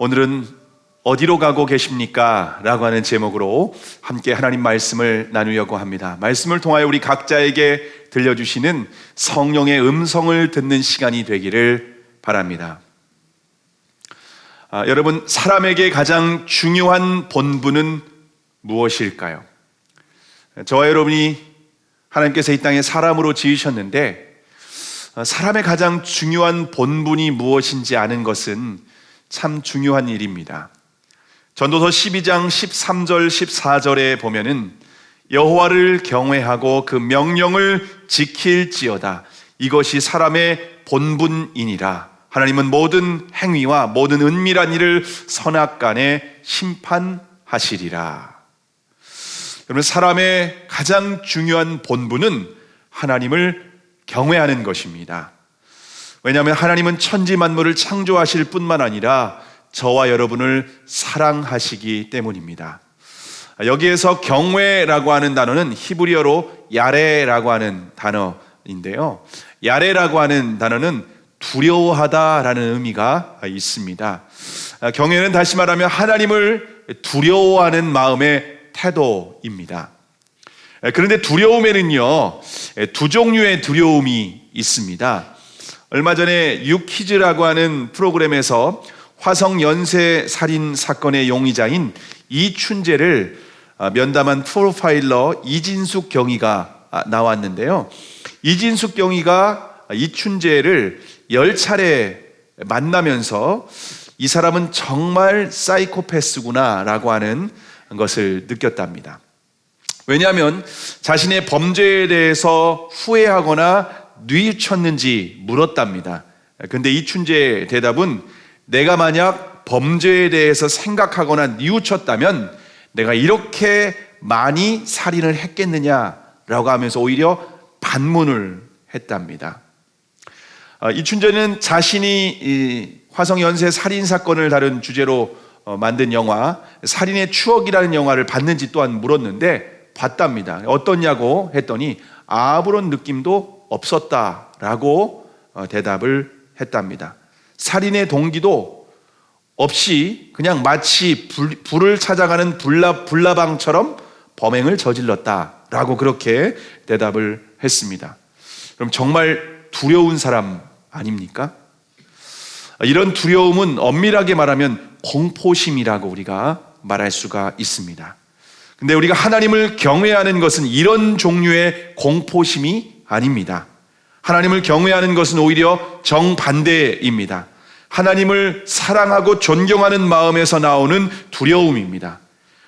오늘은 어디로 가고 계십니까? 라고 하는 제목으로 함께 하나님 말씀을 나누려고 합니다. 말씀을 통하여 우리 각자에게 들려주시는 성령의 음성을 듣는 시간이 되기를 바랍니다. 여러분, 사람에게 가장 중요한 본분은 무엇일까요? 저와 여러분이 하나님께서 이 땅에 사람으로 지으셨는데 사람의 가장 중요한 본분이 무엇인지 아는 것은 참 중요한 일입니다. 전도서 12장 13절 14절에 보면은 여호와를 경외하고 그 명령을 지킬지어다. 이것이 사람의 본분이니라. 하나님은 모든 행위와 모든 은밀한 일을 선악간에 심판하시리라. 여러분, 사람의 가장 중요한 본분은 하나님을 경외하는 것입니다. 왜냐하면 하나님은 천지 만물을 창조하실 뿐만 아니라 저와 여러분을 사랑하시기 때문입니다. 여기에서 경외라고 하는 단어는 히브리어로 야레라고 하는 단어인데요, 야레라고 하는 단어는 두려워하다라는 의미가 있습니다. 경외는 다시 말하면 하나님을 두려워하는 마음의 태도입니다. 그런데 두려움에는요, 두 종류의 두려움이 있습니다. 얼마 전에 유퀴즈라고 하는 프로그램에서 화성 연쇄 살인 사건의 용의자인 이춘재를 면담한 프로파일러 이진숙 경위가 나왔는데요, 이진숙 경위가 이춘재를 10차례 만나면서 이 사람은 정말 사이코패스구나 라고 하는 것을 느꼈답니다. 왜냐하면 자신의 범죄에 대해서 후회하거나 뉘우쳤는지 물었답니다. 그런데 이춘재의 대답은 내가 만약 범죄에 대해서 생각하거나 뉘우쳤다면 내가 이렇게 많이 살인을 했겠느냐라고 하면서 오히려 반문을 했답니다. 이춘재는 자신이 이 화성 연쇄 살인 사건을 다룬 주제로 만든 영화 살인의 추억이라는 영화를 봤는지 또한 물었는데 봤답니다. 어떻냐고 했더니 아무런 느낌도 없었다라고 대답을 했답니다. 살인의 동기도 없이 그냥 마치 불을 찾아가는 불나방처럼 범행을 저질렀다라고 그렇게 대답을 했습니다. 그럼 정말 두려운 사람 아닙니까? 이런 두려움은 엄밀하게 말하면 공포심이라고 우리가 말할 수가 있습니다. 근데 우리가 하나님을 경외하는 것은 이런 종류의 공포심이 아닙니다. 하나님을 경외하는 것은 오히려 정반대입니다. 하나님을 사랑하고 존경하는 마음에서 나오는 두려움입니다.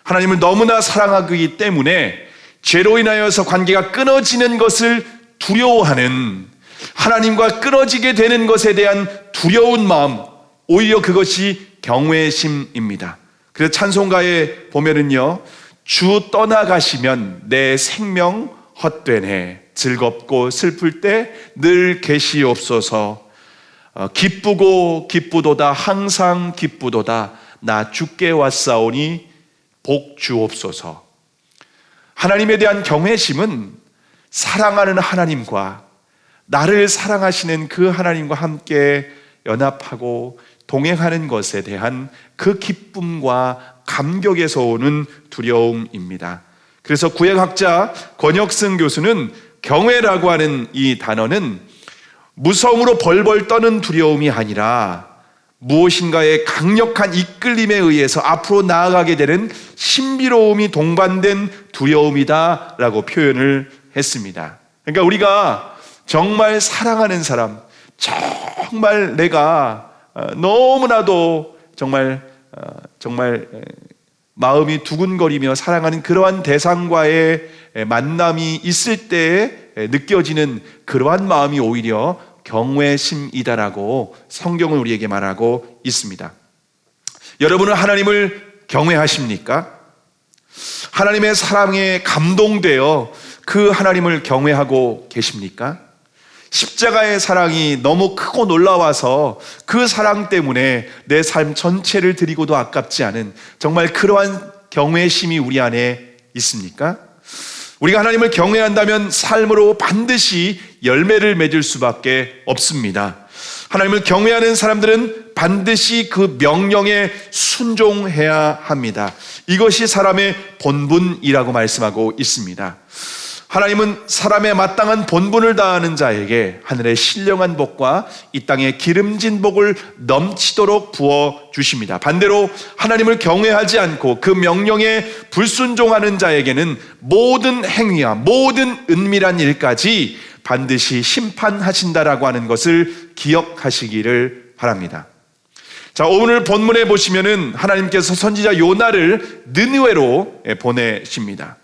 하나님을 너무나 사랑하기 때문에 죄로 인하여서 관계가 끊어지는 것을 두려워하는, 하나님과 끊어지게 되는 것에 대한 두려운 마음, 오히려 그것이 경외심입니다. 그래서 찬송가에 보면은요, 주 떠나가시면 내 생명 헛되네, 즐겁고 슬플 때 늘 계시옵소서, 기쁘고 기쁘도다, 항상 기쁘도다, 나 주께 왔사오니 복 주옵소서. 하나님에 대한 경외심은 사랑하는 하나님과 나를 사랑하시는 그 하나님과 함께 연합하고 동행하는 것에 대한 그 기쁨과 감격에서 오는 두려움입니다. 그래서 구약학자 권혁승 교수는 경외라고 하는 이 단어는 무서움으로 벌벌 떠는 두려움이 아니라 무엇인가의 강력한 이끌림에 의해서 앞으로 나아가게 되는 신비로움이 동반된 두려움이다 라고 표현을 했습니다. 그러니까 우리가 정말 사랑하는 사람, 정말 내가 너무나도 정말 마음이 두근거리며 사랑하는 그러한 대상과의 만남이 있을 때에 느껴지는 그러한 마음이 오히려 경외심이다라고 성경은 우리에게 말하고 있습니다. 여러분은 하나님을 경외하십니까? 하나님의 사랑에 감동되어 그 하나님을 경외하고 계십니까? 십자가의 사랑이 너무 크고 놀라워서 그 사랑 때문에 내 삶 전체를 드리고도 아깝지 않은 정말 그러한 경외심이 우리 안에 있습니까? 우리가 하나님을 경외한다면 삶으로 반드시 열매를 맺을 수밖에 없습니다. 하나님을 경외하는 사람들은 반드시 그 명령에 순종해야 합니다. 이것이 사람의 본분이라고 말씀하고 있습니다. 하나님은 사람의 마땅한 본분을 다하는 자에게 하늘의 신령한 복과 이 땅의 기름진 복을 넘치도록 부어주십니다. 반대로 하나님을 경외하지 않고 그 명령에 불순종하는 자에게는 모든 행위와 모든 은밀한 일까지 반드시 심판하신다라고 하는 것을 기억하시기를 바랍니다. 자, 오늘 본문에 보시면은 하나님께서 선지자 요나를 느느웨로 보내십니다.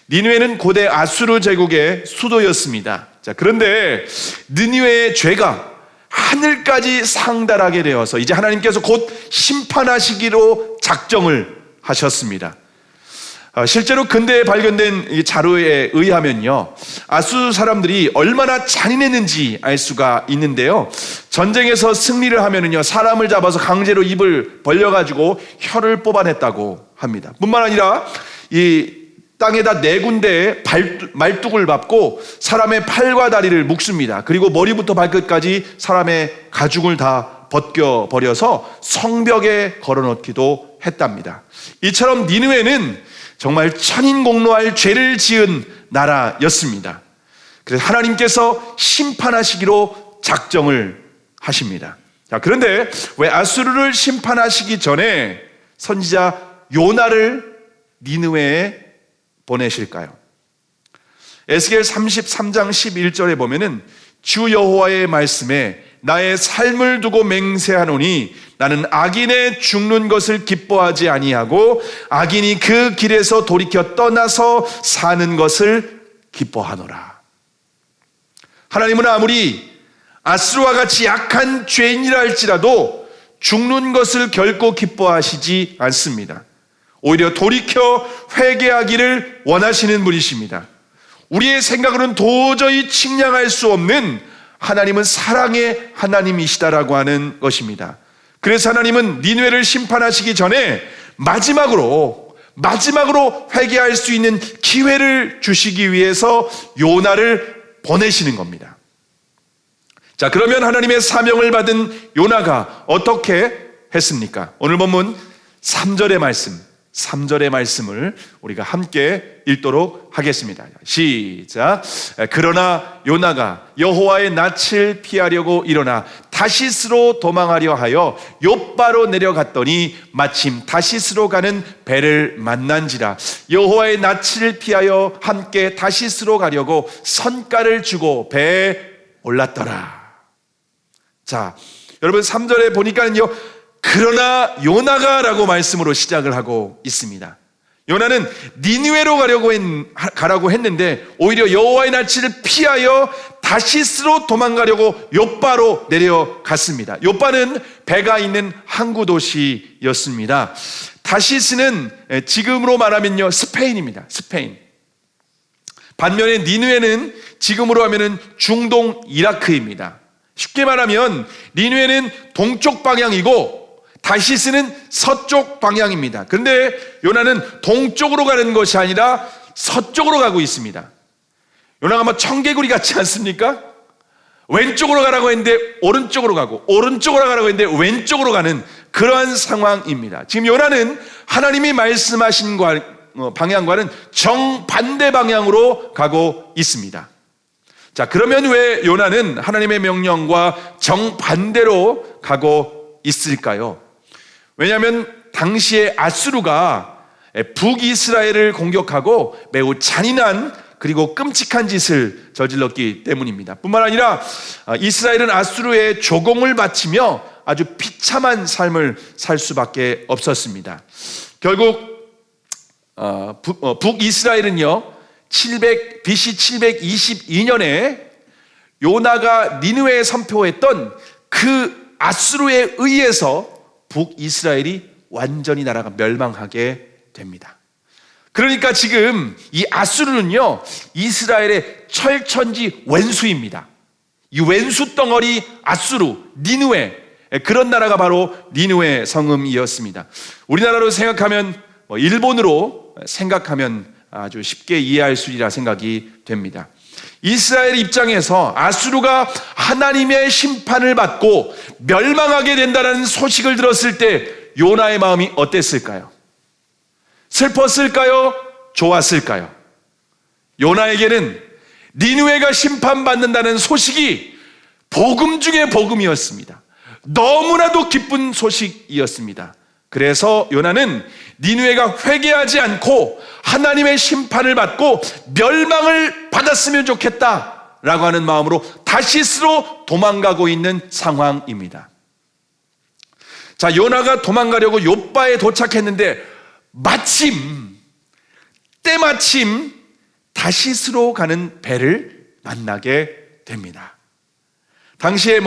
니느웨는 고대 아수르 제국의 수도였습니다. 자, 그런데 느느웨의 죄가 하늘까지 상달하게 되어서 이제 하나님께서 곧 심판하시기로 작정을 하셨습니다. 실제로 근대에 발견된 이 자료에 의하면요, 아수르 사람들이 얼마나 잔인했는지 알 수가 있는데요, 전쟁에서 승리를 하면은요, 사람을 잡아서 강제로 입을 벌려가지고 혀를 뽑아냈다고 합니다. 뿐만 아니라 이 땅에다 4군데의 말뚝을 밟고 사람의 팔과 다리를 묶습니다. 그리고 머리부터 발끝까지 사람의 가죽을 다 벗겨버려서 성벽에 걸어놓기도 했답니다. 이처럼 니느웨는 정말 천인공노할 죄를 지은 나라였습니다. 그래서 하나님께서 심판하시기로 작정을 하십니다. 자, 그런데 왜 아수르를 심판하시기 전에 선지자 요나를 니느웨에 보내실까요? 에스겔 33장 11절에 보면은 주 여호와의 말씀에 나의 삶을 두고 맹세하노니 나는 악인의 죽는 것을 기뻐하지 아니하고 악인이 그 길에서 돌이켜 떠나서 사는 것을 기뻐하노라. 하나님은 아무리 아수르와 같이 약한 죄인이라 할지라도 죽는 것을 결코 기뻐하시지 않습니다. 오히려 돌이켜 회개하기를 원하시는 분이십니다. 우리의 생각으로는 도저히 측량할 수 없는 하나님은 사랑의 하나님이시다라고 하는 것입니다. 그래서 하나님은 니느웨를 심판하시기 전에 마지막으로 회개할 수 있는 기회를 주시기 위해서 요나를 보내시는 겁니다. 자, 그러면 하나님의 사명을 받은 요나가 어떻게 했습니까? 오늘 본문 3절의 말씀을 우리가 함께 읽도록 하겠습니다. 시작. 그러나 요나가 여호와의 낯을 피하려고 일어나 다시스로 도망하려 하여 욥바로 내려갔더니 마침 다시스로 가는 배를 만난지라. 여호와의 낯을 피하여 함께 다시스로 가려고 선가를 주고 배에 올랐더라. 자, 여러분 3절에 보니까는요, 그러나 요나가 라고 말씀으로 시작을 하고 있습니다. 요나는 니느웨로 가라고 했는데 오히려 여호와의 낯을 피하여 다시스로 도망가려고 욥바로 내려갔습니다. 욥바는 배가 있는 항구 도시였습니다. 다시스는 지금으로 말하면요, 스페인입니다. 스페인. 반면에 니느웨는 지금으로 하면은 중동 이라크입니다. 쉽게 말하면 니느웨는 동쪽 방향이고 다시스는 서쪽 방향입니다. 그런데 요나는 동쪽으로 가는 것이 아니라 서쪽으로 가고 있습니다. 요나가 뭐 청개구리 같지 않습니까? 왼쪽으로 가라고 했는데 오른쪽으로 가고, 오른쪽으로 가라고 했는데 왼쪽으로 가는 그러한 상황입니다. 지금 요나는 하나님이 말씀하신 방향과는 정반대 방향으로 가고 있습니다. 자, 그러면 왜 요나는 하나님의 명령과 정반대로 가고 있을까요? 왜냐하면 당시에 아수르가 북이스라엘을 공격하고 매우 잔인한 그리고 끔찍한 짓을 저질렀기 때문입니다. 뿐만 아니라 이스라엘은 아수르의 조공을 바치며 아주 비참한 삶을 살 수밖에 없었습니다. 결국 북이스라엘은요, BC 722년에 요나가 니느웨에 선포했던 그 아수르에 의해서 북이스라엘이 완전히 나라가 멸망하게 됩니다. 그러니까 지금 이 아수르는요, 이스라엘의 철천지 왼수입니다. 이 왼수 덩어리 아수르, 니느웨, 그런 나라가 바로 니느웨 성읍이었습니다. 우리나라로 생각하면, 일본으로 생각하면 아주 쉽게 이해할 수 있으리라 생각이 됩니다. 이스라엘 입장에서 아수르가 하나님의 심판을 받고 멸망하게 된다는 소식을 들었을 때 요나의 마음이 어땠을까요? 슬펐을까요? 좋았을까요? 요나에게는 니느웨가 심판받는다는 소식이 복음 중에 복음이었습니다. 너무나도 기쁜 소식이었습니다. 그래서 요나는 니느웨가 회개하지 않고 하나님의 심판을 받고 멸망을 받았으면 좋겠다라고 하는 마음으로 다시스로 도망가고 있는 상황입니다. 자, 요나가 도망가려고 욥바에 도착했는데 때마침 다시스로 가는 배를 만나게 됩니다. 당시에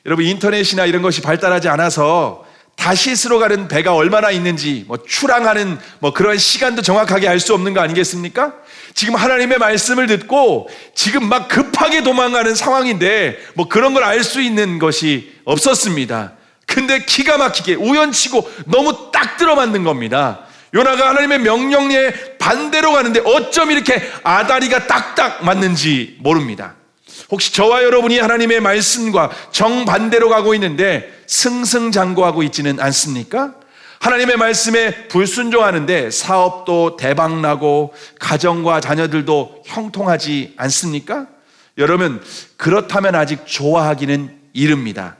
여러분 인터넷이나 이런 것이 발달하지 않아서 다시스로 가는 배가 얼마나 있는지 출항하는 그런 시간도 정확하게 알 수 없는 거 아니겠습니까? 지금 하나님의 말씀을 듣고 지금 막 급하게 도망가는 상황인데 그런 걸 알 수 있는 것이 없었습니다. 근데 기가 막히게 우연치고 너무 딱 들어맞는 겁니다. 요나가 하나님의 명령에 반대로 가는데 어쩜 이렇게 아다리가 딱딱 맞는지 모릅니다. 혹시 저와 여러분이 하나님의 말씀과 정반대로 가고 있는데 승승장구하고 있지는 않습니까? 하나님의 말씀에 불순종하는데 사업도 대박나고 가정과 자녀들도 형통하지 않습니까? 여러분, 그렇다면 아직 좋아하기는 이릅니다.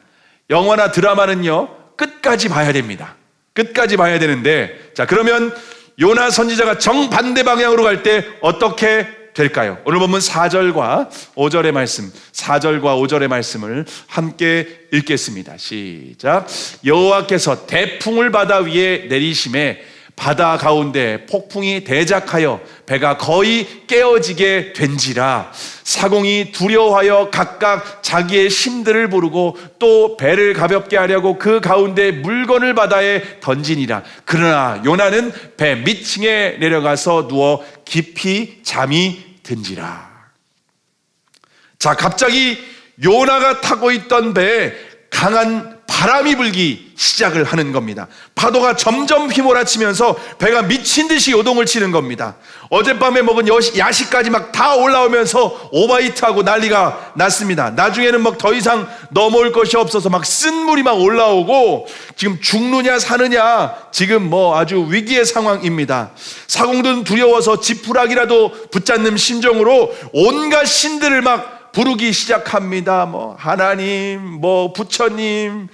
영화나 드라마는요, 끝까지 봐야 됩니다. 끝까지 봐야 되는데, 자, 그러면 요나 선지자가 정반대 방향으로 갈 때 어떻게 될까요? 오늘 보면 4절과 5절의 말씀, 4절과 5절의 말씀을 함께 읽겠습니다. 시작. 여호와께서 대풍을 바다 위에 내리심에 바다 가운데 폭풍이 대작하여 배가 거의 깨어지게 된지라. 사공이 두려워하여 각각 자기의 심들을 부르고 또 배를 가볍게 하려고 그 가운데 물건을 바다에 던지니라. 그러나 요나는 배 밑층에 내려가서 누워 깊이 잠이 든지라. 자, 갑자기 요나가 타고 있던 배에 강한 바람이 불기 시작을 하는 겁니다. 파도가 점점 휘몰아치면서 배가 미친 듯이 요동을 치는 겁니다. 어젯밤에 먹은 야식까지 막 다 올라오면서 오바이트하고 난리가 났습니다. 나중에는 막 더 이상 넘어올 것이 없어서 막 쓴물이 막 올라오고 지금 죽느냐 사느냐 지금 아주 위기의 상황입니다. 사공들은 두려워서 지푸라기라도 붙잡는 심정으로 온갖 신들을 막 부르기 시작합니다. 하나님, 부처님,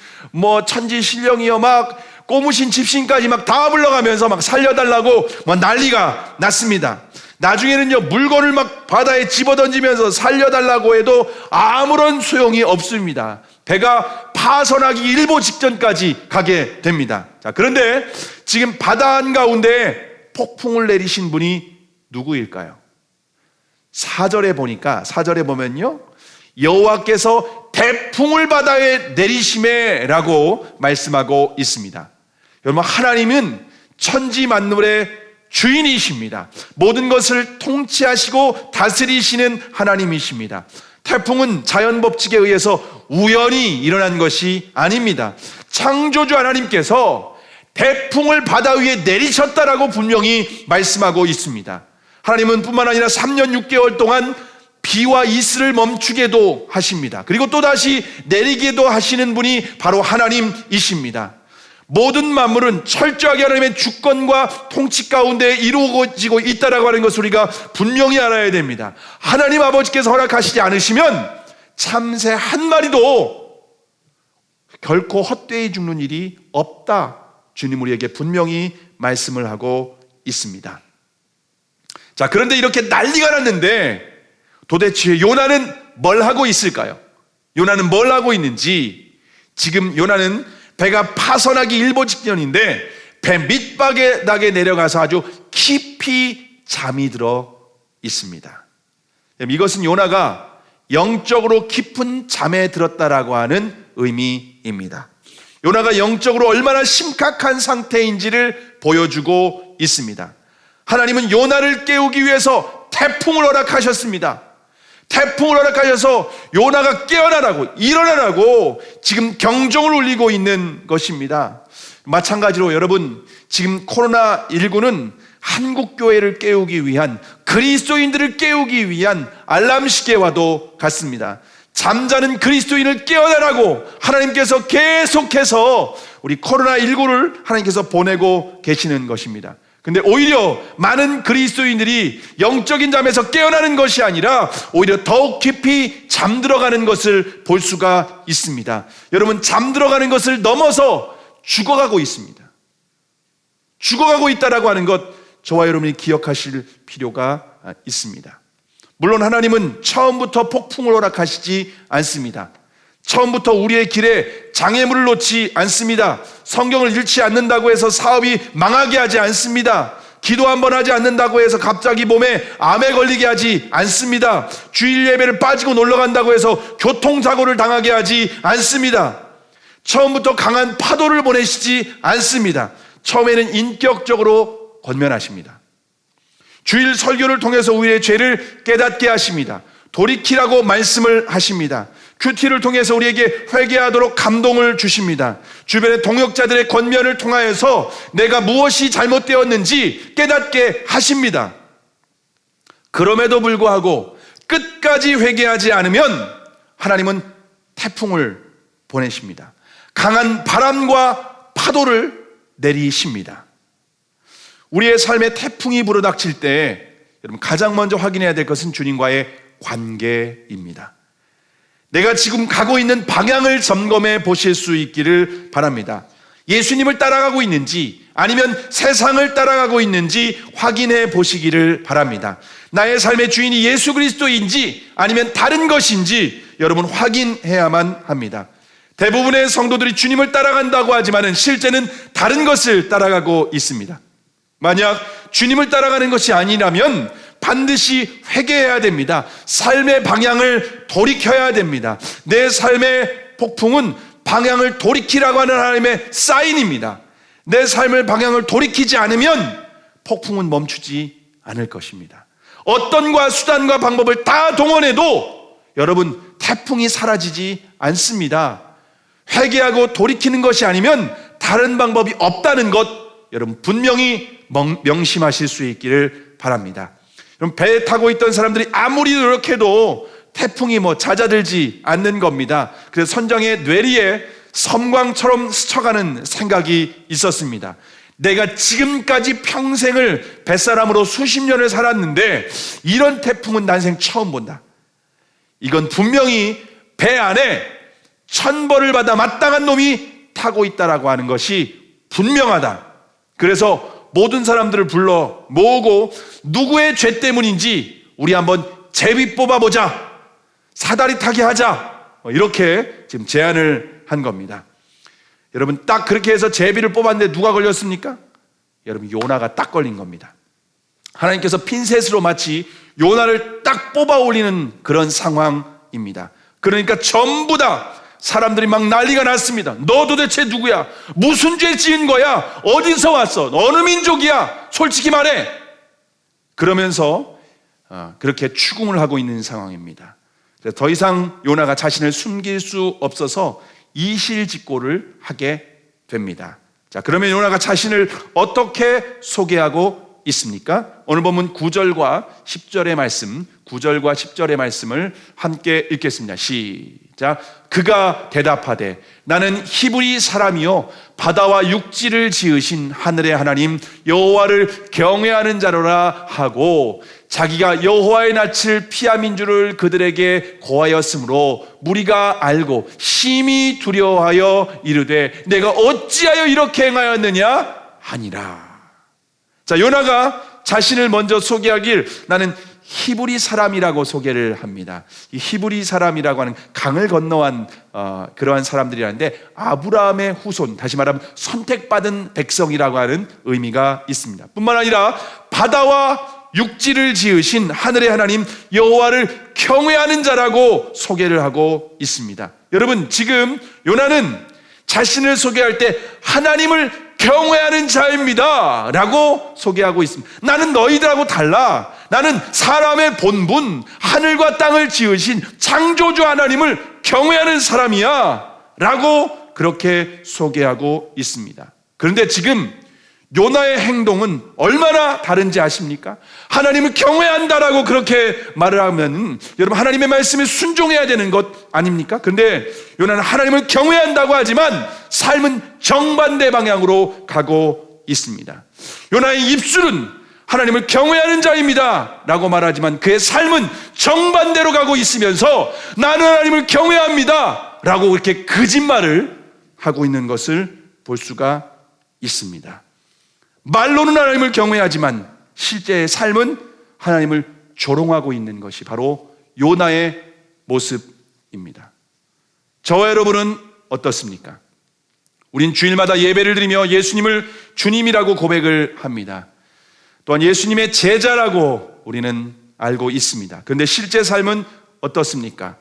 천지신령이여 막 꼬무신 집신까지 막 다 불러가면서 막 살려달라고 난리가 났습니다. 나중에는요, 물건을 막 바다에 집어던지면서 살려달라고 해도 아무런 소용이 없습니다. 배가 파선하기 일보 직전까지 가게 됩니다. 자, 그런데 지금 바다 한가운데 폭풍을 내리신 분이 누구일까요? 4절에 보면요, 여호와께서 대풍을 바다에 내리심에 라고 말씀하고 있습니다. 여러분, 하나님은 천지 만물의 주인이십니다. 모든 것을 통치하시고 다스리시는 하나님이십니다. 태풍은 자연 법칙에 의해서 우연히 일어난 것이 아닙니다. 창조주 하나님께서 대풍을 바다 위에 내리셨다라고 분명히 말씀하고 있습니다. 하나님은 뿐만 아니라 3년 6개월 동안 비와 이슬을 멈추게도 하십니다. 그리고 또다시 내리게도 하시는 분이 바로 하나님이십니다. 모든 만물은 철저하게 하나님의 주권과 통치 가운데 이루어지고 있다라고 하는 것을 우리가 분명히 알아야 됩니다. 하나님 아버지께서 허락하시지 않으시면 참새 한 마리도 결코 헛되이 죽는 일이 없다. 주님 우리에게 분명히 말씀을 하고 있습니다. 자, 그런데 이렇게 난리가 났는데 도대체 요나는 뭘 하고 있을까요? 요나는 뭘 하고 있는지. 지금 요나는 배가 파선하기 일보 직전인데 배 밑바닥에 내려가서 아주 깊이 잠이 들어 있습니다. 이것은 요나가 영적으로 깊은 잠에 들었다라고 하는 의미입니다. 요나가 영적으로 얼마나 심각한 상태인지를 보여주고 있습니다. 하나님은 요나를 깨우기 위해서 태풍을 허락하셨습니다. 태풍을 허락하셔서 요나가 깨어나라고, 일어나라고 지금 경종을 울리고 있는 것입니다. 마찬가지로 여러분, 지금 코로나19는 한국교회를 깨우기 위한, 그리스도인들을 깨우기 위한 알람 시계와도 같습니다. 잠자는 그리스도인을 깨어나라고 하나님께서 계속해서 우리 코로나19를 하나님께서 보내고 계시는 것입니다. 근데 오히려 많은 그리스도인들이 영적인 잠에서 깨어나는 것이 아니라 오히려 더욱 깊이 잠들어가는 것을 볼 수가 있습니다. 여러분, 잠들어가는 것을 넘어서 죽어가고 있습니다. 죽어가고 있다라고 하는 것, 저와 여러분이 기억하실 필요가 있습니다. 물론 하나님은 처음부터 폭풍을 허락하시지 않습니다. 처음부터 우리의 길에 장애물을 놓지 않습니다. 성경을 읽지 않는다고 해서 사업이 망하게 하지 않습니다. 기도 한번 하지 않는다고 해서 갑자기 몸에 암에 걸리게 하지 않습니다. 주일 예배를 빠지고 놀러 간다고 해서 교통사고를 당하게 하지 않습니다. 처음부터 강한 파도를 보내시지 않습니다. 처음에는 인격적으로 권면하십니다. 주일 설교를 통해서 우리의 죄를 깨닫게 하십니다. 돌이키라고 말씀을 하십니다. 큐티를 통해서 우리에게 회개하도록 감동을 주십니다. 주변의 동역자들의 권면을 통하여서 내가 무엇이 잘못되었는지 깨닫게 하십니다. 그럼에도 불구하고 끝까지 회개하지 않으면 하나님은 태풍을 보내십니다. 강한 바람과 파도를 내리십니다. 우리의 삶에 태풍이 불어닥칠 때 여러분, 가장 먼저 확인해야 될 것은 주님과의 관계입니다. 내가 지금 가고 있는 방향을 점검해 보실 수 있기를 바랍니다. 예수님을 따라가고 있는지 아니면 세상을 따라가고 있는지 확인해 보시기를 바랍니다. 나의 삶의 주인이 예수 그리스도인지 아니면 다른 것인지 여러분 확인해야만 합니다. 대부분의 성도들이 주님을 따라간다고 하지만 실제는 다른 것을 따라가고 있습니다. 만약 주님을 따라가는 것이 아니라면 반드시 회개해야 됩니다. 삶의 방향을 돌이켜야 됩니다. 내 삶의 폭풍은 방향을 돌이키라고 하는 하나님의 사인입니다. 내 삶의 방향을 돌이키지 않으면 폭풍은 멈추지 않을 것입니다. 어떤 수단과 방법을 다 동원해도 여러분, 태풍이 사라지지 않습니다. 회개하고 돌이키는 것이 아니면 다른 방법이 없다는 것, 여러분 분명히 명심하실 수 있기를 바랍니다. 그럼 배에 타고 있던 사람들이 아무리 노력해도 태풍이 잦아들지 않는 겁니다. 그래서 선장의 뇌리에 섬광처럼 스쳐가는 생각이 있었습니다. 내가 지금까지 평생을 뱃사람으로 수십 년을 살았는데 이런 태풍은 난생 처음 본다. 이건 분명히 배 안에 천벌을 받아 마땅한 놈이 타고 있다라고 하는 것이 분명하다. 그래서 모든 사람들을 불러 모으고 누구의 죄 때문인지 우리 한번 제비 뽑아보자, 사다리 타기 하자, 이렇게 지금 제안을 한 겁니다. 여러분, 딱 그렇게 해서 제비를 뽑았는데 누가 걸렸습니까? 여러분, 요나가 딱 걸린 겁니다. 하나님께서 핀셋으로 마치 요나를 딱 뽑아 올리는 그런 상황입니다. 그러니까 전부 다 사람들이 막 난리가 났습니다. 너 도대체 누구야? 무슨 죄 지은 거야? 어디서 왔어? 어느 민족이야? 솔직히 말해. 그러면서 그렇게 추궁을 하고 있는 상황입니다. 그래서 더 이상 요나가 자신을 숨길 수 없어서 이실직고를 하게 됩니다. 자, 그러면 요나가 자신을 어떻게 소개하고 있습니까? 오늘 본문 9절과 10절의 말씀, 9절과 10절의 말씀을 함께 읽겠습니다. 시작. 그가 대답하되 나는 히브리 사람이요 바다와 육지를 지으신 하늘의 하나님 여호와를 경외하는 자로라 하고, 자기가 여호와의 낯을 피함인 줄을 그들에게 고하였으므로 무리가 알고 심히 두려워하여 이르되 내가 어찌하여 이렇게 행하였느냐 하니라. 자, 요나가 자신을 먼저 소개하길 나는 히브리 사람이라고 소개를 합니다. 이 히브리 사람이라고 하는 강을 건너온 그러한 사람들이라는데 아브라함의 후손, 다시 말하면 선택받은 백성이라고 하는 의미가 있습니다. 뿐만 아니라 바다와 육지를 지으신 하늘의 하나님 여호와를 경외하는 자라고 소개를 하고 있습니다. 여러분, 지금 요나는 자신을 소개할 때 하나님을 경외하는 자입니다 라고 소개하고 있습니다. 나는 너희들하고 달라. 나는 사람의 본분, 하늘과 땅을 지으신 창조주 하나님을 경외하는 사람이야 라고 그렇게 소개하고 있습니다. 그런데 지금 요나의 행동은 얼마나 다른지 아십니까? 하나님을 경외한다라고 그렇게 말을 하면 여러분 하나님의 말씀에 순종해야 되는 것 아닙니까? 그런데 요나는 하나님을 경외한다고 하지만 삶은 정반대 방향으로 가고 있습니다. 요나의 입술은 하나님을 경외하는 자입니다 라고 말하지만 그의 삶은 정반대로 가고 있으면서 나는 하나님을 경외합니다 라고 이렇게 거짓말을 하고 있는 것을 볼 수가 있습니다. 말로는 하나님을 경외하지만 실제의 삶은 하나님을 조롱하고 있는 것이 바로 요나의 모습입니다. 저와 여러분은 어떻습니까? 우린 주일마다 예배를 드리며 예수님을 주님이라고 고백을 합니다. 또한 예수님의 제자라고 우리는 알고 있습니다. 그런데 실제 삶은 어떻습니까?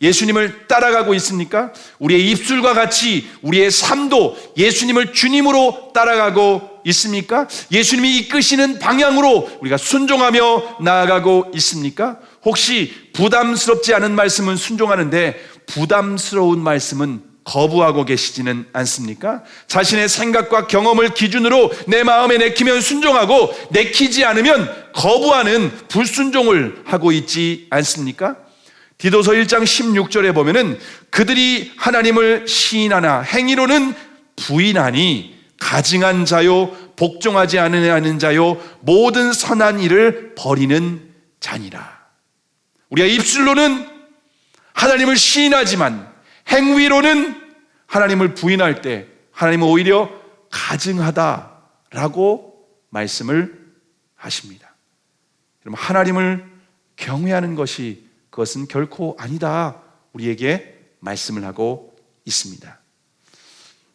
예수님을 따라가고 있습니까? 우리의 입술과 같이 우리의 삶도 예수님을 주님으로 따라가고 있습니까? 예수님이 이끄시는 방향으로 우리가 순종하며 나아가고 있습니까? 혹시 부담스럽지 않은 말씀은 순종하는데 부담스러운 말씀은 거부하고 계시지는 않습니까? 자신의 생각과 경험을 기준으로 내 마음에 내키면 순종하고 내키지 않으면 거부하는 불순종을 하고 있지 않습니까? 디도서 1장 16절에 보면은 그들이 하나님을 시인하나 행위로는 부인하니 가증한 자요 복종하지 않으려는 자요 모든 선한 일을 버리는 자니라. 우리가 입술로는 하나님을 시인하지만 행위로는 하나님을 부인할 때 하나님은 오히려 가증하다라고 말씀을 하십니다. 여러분 하나님을 경외하는 것이 그것은 결코 아니다 우리에게 말씀을 하고 있습니다.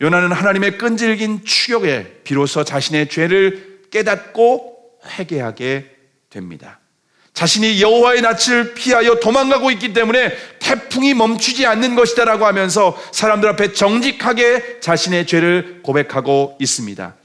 요나는 하나님의 끈질긴 추격에 비로소 자신의 죄를 깨닫고 회개하게 됩니다. 자신이 여호와의 낯을 피하여 도망가고 있기 때문에 태풍이 멈추지 않는 것이다 라고 하면서 사람들 앞에 정직하게 자신의 죄를 고백하고 있습니다.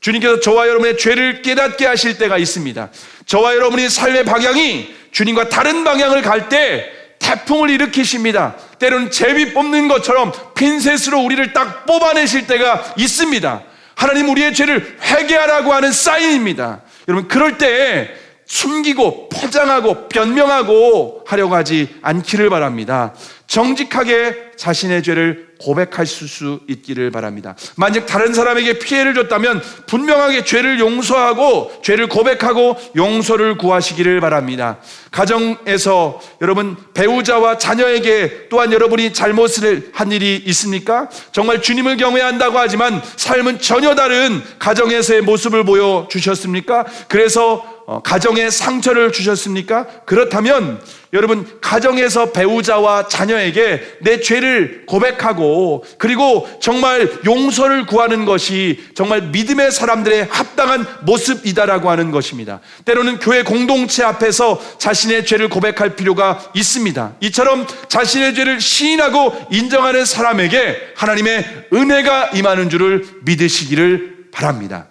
주님께서 저와 여러분의 죄를 깨닫게 하실 때가 있습니다. 저와 여러분의 삶의 방향이 주님과 다른 방향을 갈 때 태풍을 일으키십니다. 때로는 제비 뽑는 것처럼 핀셋으로 우리를 딱 뽑아내실 때가 있습니다. 하나님 우리의 죄를 회개하라고 하는 사인입니다. 여러분 그럴 때 숨기고 포장하고 변명하고 하려고 하지 않기를 바랍니다. 정직하게 자신의 죄를 고백하실 수 있기를 바랍니다. 만약 다른 사람에게 피해를 줬다면 분명하게 죄를 용서하고 죄를 고백하고 용서를 구하시기를 바랍니다. 가정에서 여러분 배우자와 자녀에게 또한 여러분이 잘못을 한 일이 있습니까? 정말 주님을 경외한다고 하지만 삶은 전혀 다른 가정에서의 모습을 보여주셨습니까? 그래서 가정에 상처를 주셨습니까? 그렇다면 여러분 가정에서 배우자와 자녀에게 내 죄를 고백하고 그리고 정말 용서를 구하는 것이 정말 믿음의 사람들의 합당한 모습이다라고 하는 것입니다. 때로는 교회 공동체 앞에서 자신의 죄를 고백할 필요가 있습니다. 이처럼 자신의 죄를 시인하고 인정하는 사람에게 하나님의 은혜가 임하는 줄을 믿으시기를 바랍니다.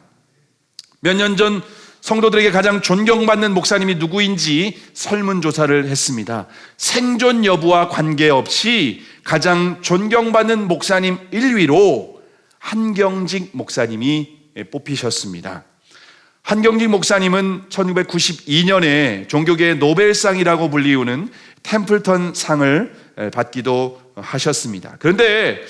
몇 년 전 성도들에게 가장 존경받는 목사님이 누구인지 설문조사를 했습니다. 생존 여부와 관계없이 가장 존경받는 목사님 1위로 한경직 목사님이 뽑히셨습니다. 한경직 목사님은 1992년에 종교계의 노벨상이라고 불리우는 템플턴 상을 받기도 하셨습니다. 그런데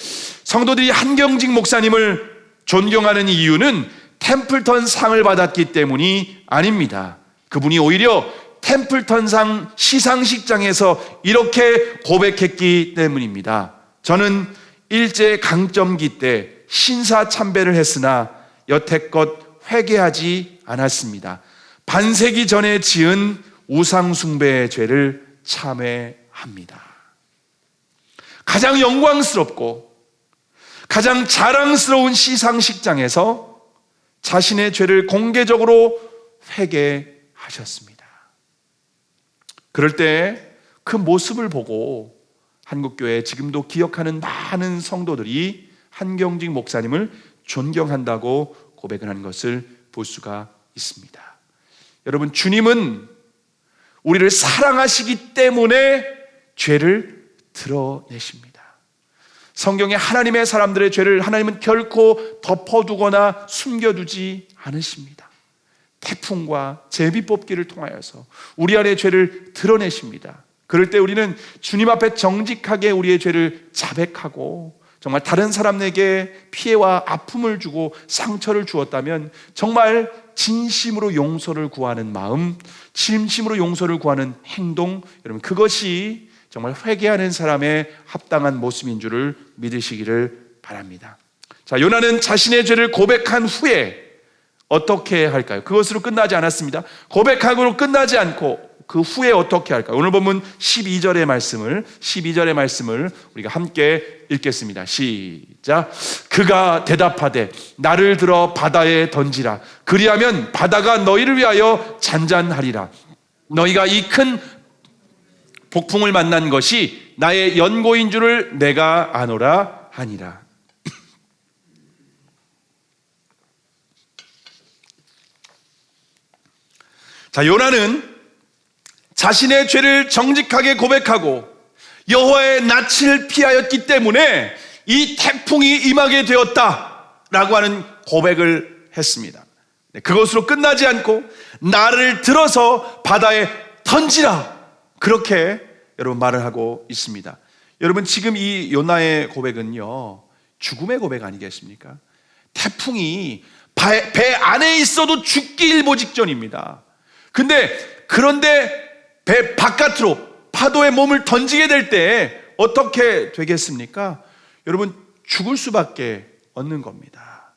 성도들이 한경직 목사님을 존경하는 이유는 템플턴 상을 받았기 때문이 아닙니다. 그분이 오히려 템플턴 상 시상식장에서 이렇게 고백했기 때문입니다. 저는 일제 강점기 때 신사 참배를 했으나 여태껏 회개하지 않았습니다. 반세기 전에 지은 우상 숭배의 죄를 참회합니다. 가장 영광스럽고 가장 자랑스러운 시상식장에서 자신의 죄를 공개적으로 회개하셨습니다. 그럴 때 그 모습을 보고 한국교회 지금도 기억하는 많은 성도들이 한경직 목사님을 존경한다고 고백을 하는 것을 볼 수가 있습니다. 여러분 주님은 우리를 사랑하시기 때문에 죄를 드러내십니다. 성경에 하나님의 사람들의 죄를 하나님은 결코 덮어두거나 숨겨두지 않으십니다. 태풍과 제비 뽑기를 통하여서 우리 안의 죄를 드러내십니다. 그럴 때 우리는 주님 앞에 정직하게 우리의 죄를 자백하고 정말 다른 사람에게 피해와 아픔을 주고 상처를 주었다면 정말 진심으로 용서를 구하는 마음, 진심으로 용서를 구하는 행동, 여러분 그것이 정말 회개하는 사람의 합당한 모습인 줄을 믿으시기를 바랍니다. 자, 요나는 자신의 죄를 고백한 후에 어떻게 할까요? 그것으로 끝나지 않았습니다. 고백하고 끝나지 않고 그 후에 어떻게 할까요? 오늘 본문 12절의 말씀을 우리가 함께 읽겠습니다. 시작. 그가 대답하되 나를 들어 바다에 던지라. 그리하면 바다가 너희를 위하여 잔잔하리라. 너희가 이 큰 폭풍을 만난 것이 나의 연고인 줄을 내가 아노라 하니라. 자, 요나는 자신의 죄를 정직하게 고백하고 여호와의 낯을 피하였기 때문에 이 태풍이 임하게 되었다라고 하는 고백을 했습니다. 그것으로 끝나지 않고 나를 들어서 바다에 던지라, 그렇게 여러분 말을 하고 있습니다. 여러분 지금 이 요나의 고백은요, 죽음의 고백 아니겠습니까? 태풍이 배 안에 있어도 죽기 일보 직전입니다. 그런데 배 바깥으로 파도에 몸을 던지게 될 때 어떻게 되겠습니까? 여러분 죽을 수밖에 없는 겁니다.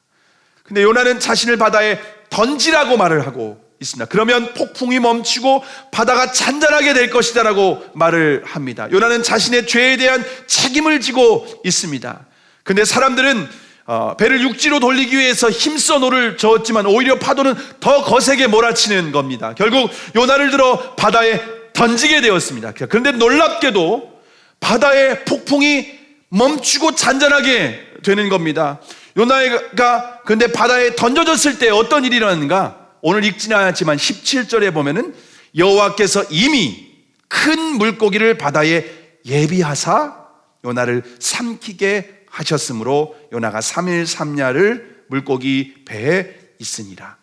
근데 요나는 자신을 바다에 던지라고 말을 하고 있습니다. 그러면 폭풍이 멈추고 바다가 잔잔하게 될 것이다 라고 말을 합니다. 요나는 자신의 죄에 대한 책임을 지고 있습니다. 근데 사람들은 배를 육지로 돌리기 위해서 힘써 노를 저었지만 오히려 파도는 더 거세게 몰아치는 겁니다. 결국 요나를 들어 바다에 던지게 되었습니다. 그런데 놀랍게도 바다의 폭풍이 멈추고 잔잔하게 되는 겁니다. 요나가 근데 바다에 던져졌을 때 어떤 일이 일어났는가? 오늘 읽지는 않았지만 17절에 보면은 여호와께서 이미 큰 물고기를 바다에 예비하사 요나를 삼키게 하셨으므로 요나가 3일 3야를 물고기 배에 있으니라.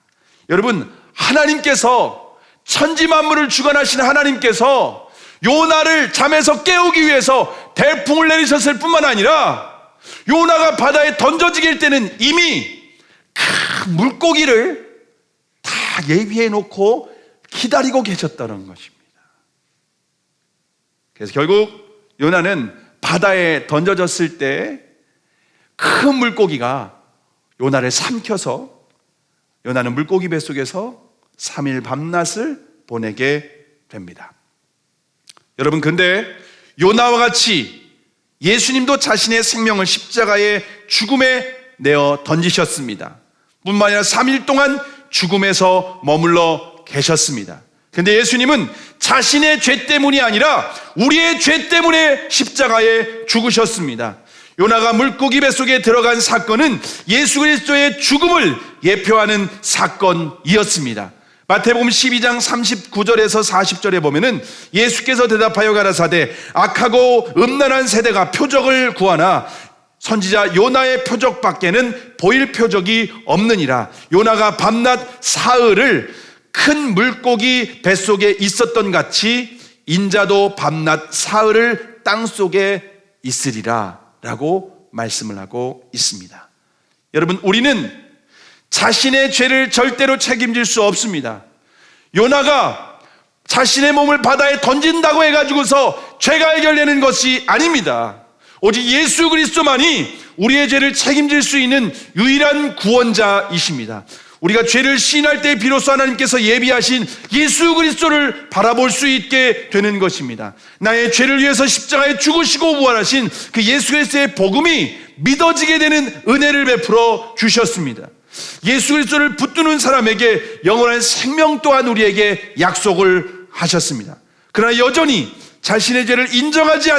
여러분, 하나님께서 천지 만물을 주관하시는 하나님께서 요나를 잠에서 깨우기 위해서 대풍을 내리셨을 뿐만 아니라 요나가 바다에 던져지게 될 때는 이미 큰 물고기를 다 예비해 놓고 기다리고 계셨다는 것입니다. 그래서 결국 요나는 바다에 던져졌을 때 큰 물고기가 요나를 삼켜서 요나는 물고기 뱃속에서 3일 밤낮을 보내게 됩니다. 여러분, 근데 요나와 같이 예수님도 자신의 생명을 십자가의 죽음에 내어 던지셨습니다. 뿐만 아니라 3일 동안 죽음에서 머물러 계셨습니다. 근데 예수님은 자신의 죄 때문이 아니라 우리의 죄 때문에 십자가에 죽으셨습니다. 요나가 물고기 뱃속에 들어간 사건은 예수 그리스도의 죽음을 예표하는 사건이었습니다. 마태복음 12장 39절에서 40절에 보면은 예수께서 대답하여 가라사대 악하고 음란한 세대가 표적을 구하나 선지자 요나의 표적밖에는 보일 표적이 없느니라. 요나가 밤낮 사흘을 큰 물고기 뱃속에 있었던 같이 인자도 밤낮 사흘을 땅속에 있으리라 라고 말씀을 하고 있습니다. 여러분, 우리는 자신의 죄를 절대로 책임질 수 없습니다. 요나가 자신의 몸을 바다에 던진다고 해가지고서 죄가 해결되는 것이 아닙니다. 오직 예수 그리스도만이 우리의 죄를 책임질 수 있는 유일한 구원자이십니다. 우리가 죄를 시인할 때 비로소 하나님께서 예비하신 예수 그리스도를 바라볼 수 있게 되는 것입니다. 나의 죄를 위해서 십자가에 죽으시고 부활하신 그 예수 그리스도의 복음이 믿어지게 되는 은혜를 베풀어 주셨습니다. 예수 그리스도를 붙드는 사람에게 영원한 생명 또한 우리에게 약속을 하셨습니다. 그러나 여전히 자신의 죄를 인정하지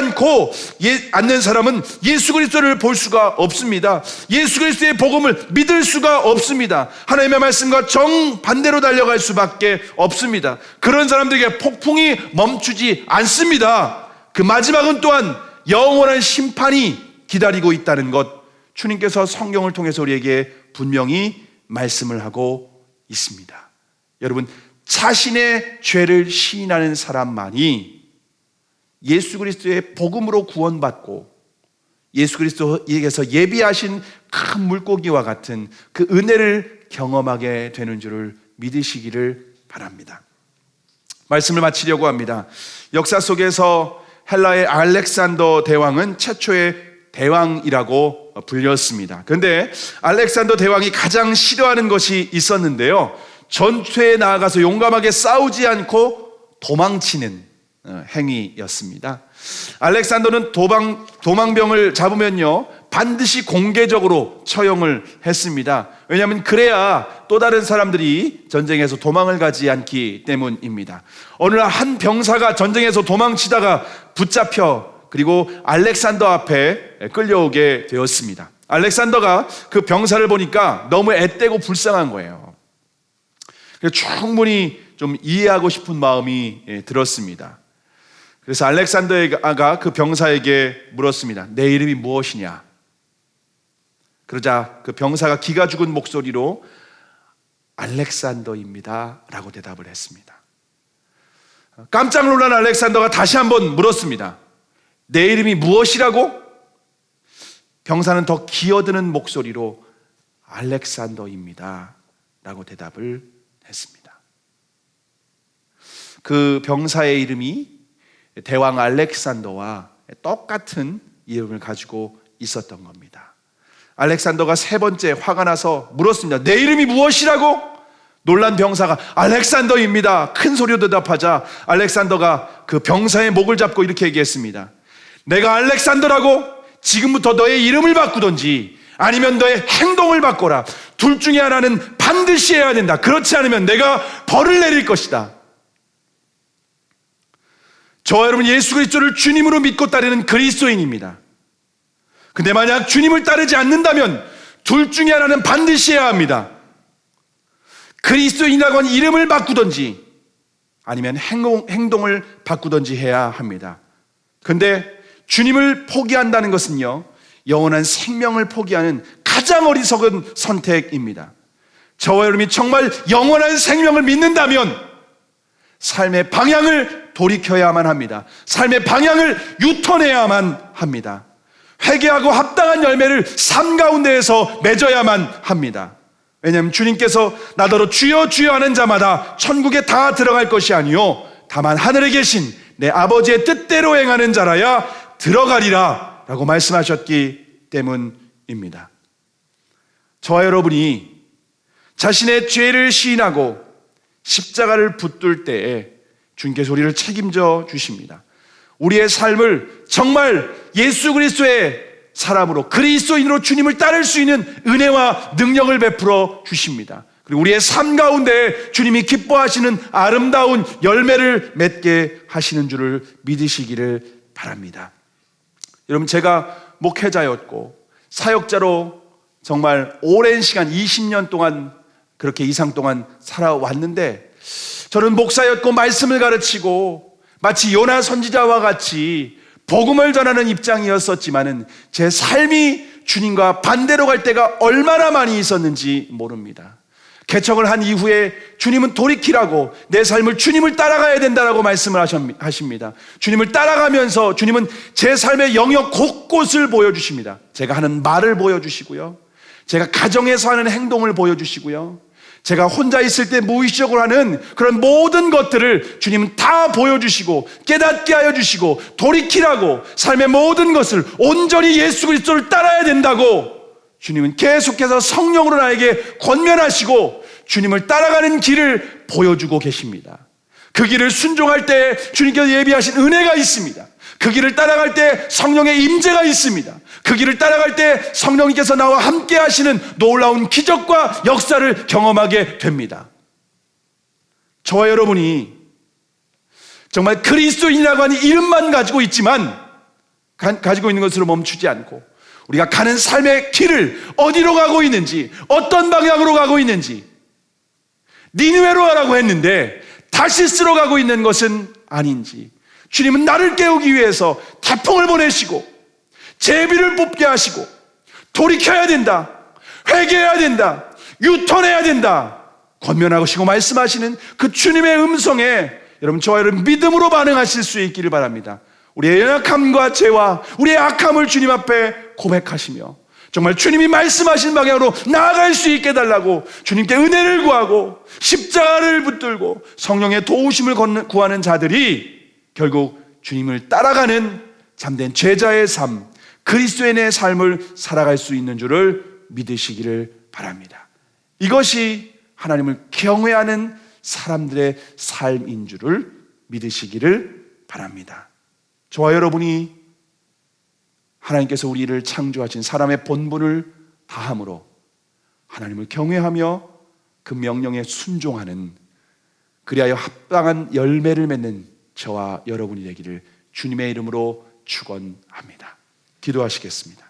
않는 사람은 예수 그리스도를 볼 수가 없습니다. 예수 그리스도의 복음을 믿을 수가 없습니다. 하나님의 말씀과 정반대로 달려갈 수밖에 없습니다. 그런 사람들에게 폭풍이 멈추지 않습니다. 그 마지막은 또한 영원한 심판이 기다리고 있다는 것, 주님께서 성경을 통해서 우리에게 분명히 말씀을 하고 있습니다. 여러분, 자신의 죄를 시인하는 사람만이 예수 그리스도의 복음으로 구원받고 예수 그리스도에게서 예비하신 큰 물고기와 같은 그 은혜를 경험하게 되는 줄을 믿으시기를 바랍니다. 말씀을 마치려고 합니다. 역사 속에서 헬라의 알렉산더 대왕은 최초의 대왕이라고 불렸습니다. 그런데 알렉산더 대왕이 가장 싫어하는 것이 있었는데요, 전투에 나아가서 용감하게 싸우지 않고 도망치는 행위였습니다. 알렉산더는 도망병을 잡으면요 반드시 공개적으로 처형을 했습니다. 왜냐하면 그래야 또 다른 사람들이 전쟁에서 도망을 가지 않기 때문입니다. 어느 날 한 병사가 전쟁에서 도망치다가 붙잡혀 그리고 알렉산더 앞에 끌려오게 되었습니다. 알렉산더가 그 병사를 보니까 너무 앳되고 불쌍한 거예요. 그래서 충분히 좀 이해하고 싶은 마음이 들었습니다. 그래서 알렉산더가 그 병사에게 물었습니다. 내 이름이 무엇이냐? 그러자 그 병사가 기가 죽은 목소리로 알렉산더입니다 라고 대답을 했습니다. 깜짝 놀란 알렉산더가 다시 한번 물었습니다. 내 이름이 무엇이라고? 병사는 더 기어드는 목소리로 알렉산더입니다 라고 대답을 했습니다. 그 병사의 이름이 대왕 알렉산더와 똑같은 이름을 가지고 있었던 겁니다. 알렉산더가 세 번째 화가 나서 물었습니다. 내 이름이 무엇이라고? 놀란 병사가 알렉산더입니다 큰 소리로 대답하자 알렉산더가 그 병사의 목을 잡고 이렇게 얘기했습니다. 내가 알렉산더라고? 지금부터 너의 이름을 바꾸든지 아니면 너의 행동을 바꿔라. 둘 중에 하나는 반드시 해야 된다. 그렇지 않으면 내가 벌을 내릴 것이다. 저와 여러분 예수 그리스도를 주님으로 믿고 따르는 그리스도인입니다. 근데 만약 주님을 따르지 않는다면 둘 중에 하나는 반드시 해야 합니다. 그리스도인이라고 하는 이름을 바꾸든지 아니면 행동을 바꾸든지 해야 합니다. 근데 주님을 포기한다는 것은요 영원한 생명을 포기하는 가장 어리석은 선택입니다. 저와 여러분이 정말 영원한 생명을 믿는다면 삶의 방향을 돌이켜야만 합니다. 삶의 방향을 유턴해야만 합니다. 회개하고 합당한 열매를 삶 가운데에서 맺어야만 합니다. 왜냐하면 주님께서 나더러 주여 주여 하는 자마다 천국에 다 들어갈 것이 아니요 다만 하늘에 계신 내 아버지의 뜻대로 행하는 자라야 들어가리라 라고 말씀하셨기 때문입니다. 저와 여러분이 자신의 죄를 시인하고 십자가를 붙들 때에 주님께서 우리를 책임져 주십니다. 우리의 삶을 정말 예수 그리스도의 사람으로 그리스도인으로 주님을 따를 수 있는 은혜와 능력을 베풀어 주십니다. 그리고 우리의 삶 가운데 주님이 기뻐하시는 아름다운 열매를 맺게 하시는 줄을 믿으시기를 바랍니다. 여러분, 제가 목회자였고 사역자로 정말 오랜 시간 20년 동안 그렇게 이상 동안 살아왔는데 저는 목사였고 말씀을 가르치고 마치 요나 선지자와 같이 복음을 전하는 입장이었었지만은 제 삶이 주님과 반대로 갈 때가 얼마나 많이 있었는지 모릅니다. 개척을 한 이후에 주님은 돌이키라고 내 삶을 주님을 따라가야 된다라고 말씀을 하십니다. 주님을 따라가면서 주님은 제 삶의 영역 곳곳을 보여주십니다. 제가 하는 말을 보여주시고요, 제가 가정에서 하는 행동을 보여주시고요, 제가 혼자 있을 때 무의식적으로 하는 그런 모든 것들을 주님은 다 보여주시고 깨닫게 하여 주시고 돌이키라고 삶의 모든 것을 온전히 예수 그리스도를 따라야 된다고 주님은 계속해서 성령으로 나에게 권면하시고 주님을 따라가는 길을 보여주고 계십니다. 그 길을 순종할 때 주님께서 예비하신 은혜가 있습니다. 그 길을 따라갈 때 성령의 임재가 있습니다. 그 길을 따라갈 때 성령님께서 나와 함께 하시는 놀라운 기적과 역사를 경험하게 됩니다. 저와 여러분이 정말 그리스도인이라고 하는 이름만 가지고 있지만 가지고 있는 것으로 멈추지 않고 우리가 가는 삶의 길을 어디로 가고 있는지, 어떤 방향으로 가고 있는지, 니느웨로 가라고 했는데 다시스로 가고 있는 것은 아닌지, 주님은 나를 깨우기 위해서 태풍을 보내시고 제비를 뽑게 하시고 돌이켜야 된다, 회개해야 된다, 유턴해야 된다, 권면하시고 말씀하시는 그 주님의 음성에 여러분, 저와 여러분 믿음으로 반응하실 수 있기를 바랍니다. 우리의 연약함과 죄와 우리의 악함을 주님 앞에 고백하시며 정말 주님이 말씀하신 방향으로 나아갈 수 있게 해달라고 주님께 은혜를 구하고 십자가를 붙들고 성령의 도우심을 구하는 자들이 결국 주님을 따라가는 참된 제자의 삶, 그리스도인의 삶을 살아갈 수 있는 줄을 믿으시기를 바랍니다. 이것이 하나님을 경외하는 사람들의 삶인 줄을 믿으시기를 바랍니다. 저와 여러분이 하나님께서 우리를 창조하신 사람의 본분을 다함으로 하나님을 경외하며 그 명령에 순종하는, 그리하여 합당한 열매를 맺는 저와 여러분이 되기를 주님의 이름으로 축원합니다. 기도하시겠습니다.